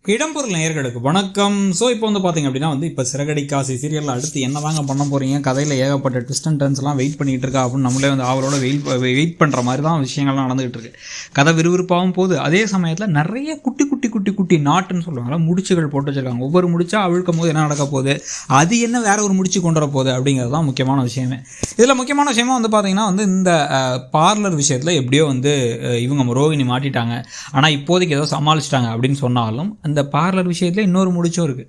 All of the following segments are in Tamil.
இடம்பொருள் நேயர்களுக்கு வணக்கம். ஸோ இப்போ வந்து பார்த்தீங்க அப்படின்னா இப்போ சிறகடிக்காசை சீரியலில் அடுத்து என்ன தாங்க பண்ண போகிறீங்க, கதையில் ஏகப்பட்ட ட்விஸ்ட் அண்ட் டர்ன்ஸ்லாம் வெயிட் பண்ணிகிட்டு இருக்கா அப்படின்னு நம்மளே அவளோட வெயிட் பண்ணுற மாதிரி தான் விஷயங்கள்லாம் நடந்துகிட்டு இருக்கு. கதை விறுவிறுப்பாகவும் போகுது. அதே சமயத்தில் நிறைய குட்டி குட்டி குட்டி குட்டி நாட்டுன்னு சொல்லுவாங்களா, முடிச்சுகள் போட்டு வச்சுருக்காங்க. ஒவ்வொரு முடிச்சா அவிழ்க்கும் போது என்ன நடக்க போகுது, அது என்ன வேற ஒரு முடிச்சு கொண்டு வர போகுது அப்படிங்கிறது தான் முக்கியமான விஷயமே. இதில் முக்கியமான விஷயமா பார்த்தீங்கன்னா இந்த பார்லர் விஷயத்தில் எப்படியோ இவங்க ரோகிணி மாட்டிட்டாங்க. ஆனால் இப்போதைக்கு ஏதோ சமாளிச்சிட்டாங்க அப்படின்னு சொன்னாலும் அந்த பார்லர் விஷயத்தில் இன்னொரு முடிச்சும் இருக்குது.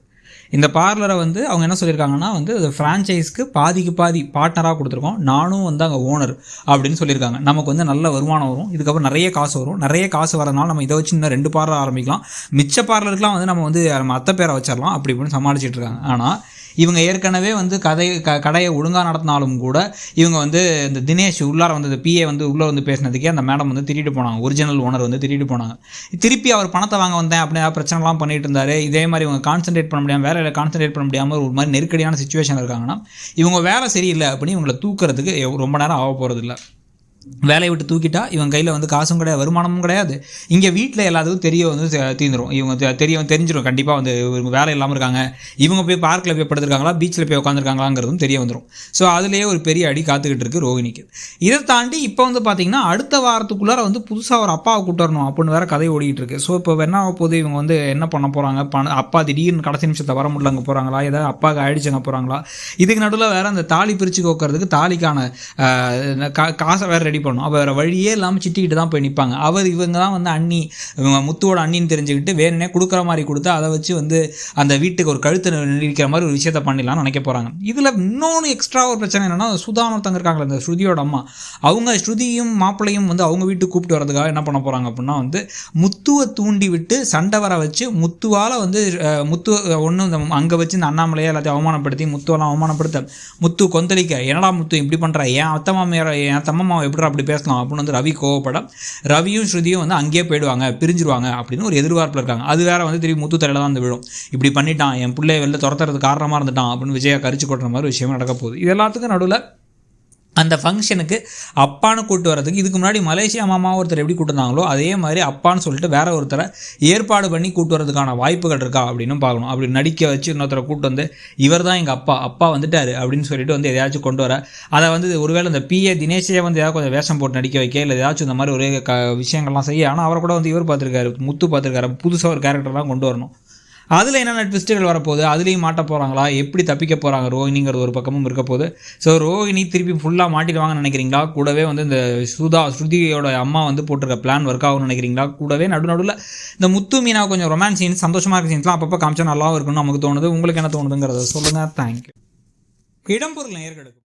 இந்த பார்லரை அவங்க என்ன சொல்லியிருக்காங்கன்னா ஃப்ரான்ச்சைஸ்க்கு பாதிக்கு பாதி பார்ட்னராக கொடுத்துருக்கோம், நானும் அங்கே ஓனர் அப்படின்னு சொல்லியிருக்காங்க. நமக்கு நல்ல வருமானம் வரும், இதுக்கப்புறம் நிறைய காசு வரும். நிறைய காசு வரதுனால நம்ம இதை வச்சு இன்னும் 2 பார்லர் ஆரம்பிக்கலாம், மிச்ச பார்லருக்குலாம் நம்ம அத்தை பேரை வச்சிடலாம் அப்படி இப்படின்னு சமாளிச்சிட்டு இருக்காங்க. ஆனால் இவங்க ஏற்கனவே கடையை ஒழுங்காக நடத்தினாலும் கூட இவங்க இந்த தினேஷ் உள்ளார பிஏ உள்ளே பேசினதுக்கே அந்த மேடம் திட்டிட்டு போனாங்க. ஒரிஜினல் ஓனர் திட்டிட்டு போனாங்க. திருப்பி அவர் பணத்தை வாங்க வந்தேன் அப்படின்னா பிரச்சனைலாம் பண்ணிட்டு இருந்தார். இதே மாதிரி இவங்க கான்சன்ட்ரேட் பண்ண முடியாமல், வேலையில் கான்சன்ட்ரேட் பண்ண முடியாமல் ஒரு மாதிரி நெருக்கடியான சுச்சுவேஷன் இருக்காங்கன்னா இவங்க வேலை சரியில்லை அப்படின்னு இவங்களை தூக்குறதுக்கு ரொம்ப நேரம் ஆக போகிறதில்ல. வேலையை விட்டு தூக்கிட்டா இவங்க கையில் காசும் கிடையாது, வருமானமும் கிடையாது. இங்கே வீட்டில் எல்லாத்துக்கும் தீர்ந்துடும். இவங்க தெரிஞ்சிடும் கண்டிப்பாக இவங்க வேலை இல்லாமல் இருக்காங்க, இவங்க போய் பார்க்கில் போய் படுத்துருக்காங்களா, பீச்சில் போய் உட்காந்துருக்காங்களாங்கிறதும் தெரிய வந்துடும். ஸோ அதுலேயே ஒரு பெரிய அடி காத்துக்கிட்டு இருக்கு ரோகிணிக்கு. இதை தாண்டி இப்போ பார்த்தீங்கன்னா அடுத்த வாரத்துக்குள்ளார புதுசாக ஒரு அப்பாவை கூட்டு வரணும் அப்படின்னு வேறு கதை ஓடிக்கிட்டு இருக்கு. ஸோ இப்போ என்ன ஆக போகுது, இவங்க என்ன பண்ண போகிறாங்க, அப்பா திடீர்னு கடைசி நிமிஷத்தை வர முடியல அங்கே போகிறாங்களா, ஏதாவது அப்பாவுக்கு ஆயிடுச்சுங்க போகிறாங்களா, இதுக்கு நடுவில் வேறு அந்த தாலி பிரித்து கோக்கிறதுக்கு தாலிக்கான காசை வேறு ரெடி பண்ணணும். அவர் வேறு வழியே இல்லாமல் சிட்டிக்கிட்டு தான் போய் நிற்பாங்க. இவங்க தான் அண்ணி, இவங்க முத்துவோட அண்ணின்னு தெரிஞ்சுக்கிட்டு வேணுனே கொடுக்குற மாதிரி கொடுத்து அதை வச்சு அந்த வீட்டுக்கு ஒரு கழுத்து நிற்கிற மாதிரி ஒரு விஷயத்தை பண்ணிடலாம்னு நினைக்க போகிறாங்க. இதில் இன்னொன்று எக்ஸ்ட்ரா ஒரு பிரச்சனை என்னென்னா, சுதான்னு ஒருத்தங்க இருக்காங்களே இந்த ஸ்ருதியோட அம்மா, அவங்க ஸ்ருதியும் மாப்பிள்ளையும் அவங்க வீட்டுக்கு கூப்பிட்டு வரதுக்காக என்ன பண்ண போகிறாங்க அப்படின்னா முத்துவை தூண்டி விட்டு சண்டை வர வச்சு முத்துவால் முத்து ஒன்று அங்கே வச்சு இந்த அண்ணாமலையை எல்லாத்தையும் அவமானப்படுத்தி முத்துவெல்லாம் அவமானப்படுத்த முத்து கொந்தளிக்க, என்னடா முத்து இப்படி பண்ணுற, என் அத்தை மாமியார் என் தம்மம்மாவை எப்படி அப்படி பேசலாம் அப்படின்னு ரவி கோவப்பட, ரவியும் ஸ்ருதியும் அங்கேயே போயிடுவாங்க, பிரிஞ்சிருவாங்க அப்படின்னு ஒரு எதிர்பார்ப்பில் இருக்காங்க. அது வேற திருப்பி முத்து தலையில் தான் விழும். இப்படி பண்ணிட்டான், என் பிள்ளைய வெளில துரத்துறதுக்கு காரணமாக இருந்துட்டான் அப்படின்னு விஜயா கரிச்சு கொட்டுற மாதிரி விஷயமே நடக்க போகுது. இது எல்லாத்துக்கும் நடுவில் அந்த ஃபங்க்ஷனுக்கு அப்பான்னு கூப்பிட்டு வரதுக்கு இதுக்கு முன்னாடி மலேசியா மாமா ஒருத்தர் எப்படி கூப்பிட்டுருந்தாங்களோ அதே மாதிரி அப்பான்னு சொல்லிட்டு வேற ஒருத்தரை ஏற்பாடு பண்ணி கூப்பிட்டு வரதுக்கான வாய்ப்புகள் இருக்கா அப்படின்னு பார்க்கணும். அப்படி நடிக்க வச்சு இன்னொருத்தரை கூப்பிட்டு இவர் தான் எங்கள் அப்பா வந்துட்டார் அப்படின்னு சொல்லிட்டு எதையாச்சும் கொண்டு வர, அதை ஒருவேளை இந்த பிஏ தினேஷே ஏதாவது கொஞ்சம் வேஷம் போட்டு நடிக்க வைக்க, இல்லை ஏதாச்சும் இந்த மாதிரி ஒரு விஷயங்கள்லாம் செய்ய. ஆனால் அவரை கூட இவர் பார்த்துருக்காரு, முத்து பார்த்துருக்காரு, புதுசாக ஒரு கேரக்டர்லாம் கொண்டு வரணும். அதில் என்னென்ன ட்விஸ்ட்டுகள் வரப்போகுது, அதுலேயும் மாட்ட போகிறாங்களா, எப்படி தப்பிக்க போகிறாங்க ரோஹிணிங்கிறது ஒரு பக்கமும் இருக்க போகுது. ஸோ ரோஹிணி திருப்பி ஃபுல்லாக மாட்டிடுவாங்கன்னு நினைக்கிறீங்களா, கூடவே இந்த ஸ்ருதியோட அம்மா போட்டிருக்க பிளான் ஒர்க் ஆகும்னு நினைக்கிறீங்களா, கூடவே நடுவில் இந்த முத்து மீனா கொஞ்சம் ரொமான்ஸ் சீன்ஸ், சந்தோஷமாக இருக்க சீன்ஸ்லாம் அப்பப்போ காமிச்சா நல்லாவும் இருக்குன்னு நமக்கு தோணுது. உங்களுக்கு என்ன தோணுதுங்கிறத சொல்லுங்கள். தேங்க்யூ. இடம்பொருள் நேயர்களுக்கு